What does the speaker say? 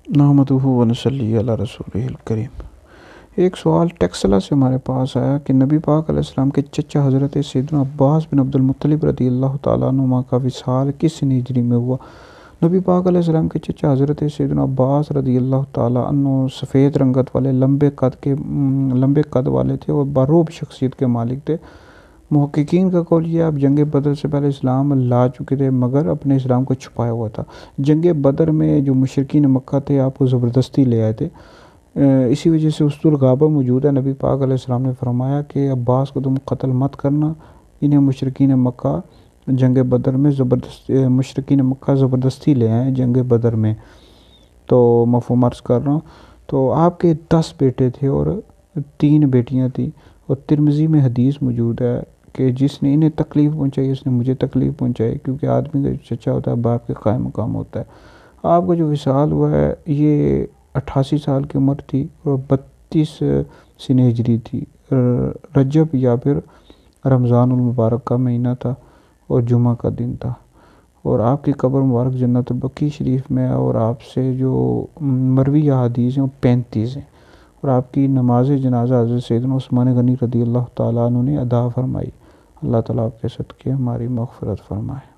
نحمدہ و نصلی علی رسولہ الکریم۔ ایک سوال ٹیکسلا سے ہمارے پاس آیا کہ نبی پاک علیہ السلام کے چچا حضرت سیدنا عباس بن عبد المطلب رضی اللہ تعالیٰ عنہما کا وصال کس ہجری میں ہوا؟ نبی پاک علیہ السلام کے چچا حضرت سیدنا عباس رضی اللہ تعالیٰ عنہ سفید رنگت والے لمبے قد والے تھے اور باروب شخصیت کے مالک تھے۔ محققین کا قول یہ ہے آپ جنگ بدر سے پہلے اسلام لا چکے تھے مگر اپنے اسلام کو چھپایا ہوا تھا۔ جنگ بدر میں جو مشرکین مکہ تھے آپ کو زبردستی لے آئے تھے، اسی وجہ سے اسطول غابہ موجود ہے۔ نبی پاک علیہ السلام نے فرمایا کہ عباس کو تم قتل مت کرنا، انہیں مشرکین مکہ جنگ بدر میں زبردستی لے آئے جنگ بدر میں۔ تو مفہوم عرض کر رہا ہوں، تو آپ کے 10 بیٹے تھے اور 3 بیٹیاں تھیں، اور ترمذی میں حدیث موجود ہے کہ جس نے انہیں تکلیف پہنچائی اس نے مجھے تکلیف پہنچائی، کیونکہ آدمی کا جو چچا ہوتا ہے باپ کے قائم مقام ہوتا ہے۔ آپ کا جو وصال ہوا ہے یہ 88 سال کی عمر تھی اور 32 سن ہجری تھی، رجب یا پھر رمضان المبارک کا مہینہ تھا اور جمعہ کا دن تھا، اور آپ کی قبر مبارک جنت البقیع شریف میں ہے، اور آپ سے جو مروی حدیث ہیں وہ 35 ہیں، اور آپ کی نماز جنازہ حضرت سیدنا عثمان غنی رضی اللہ تعالیٰ عنہ نے ادا فرمائی۔ اللہ تعالیٰ آپ کے صدقے ہماری مغفرت فرمائے۔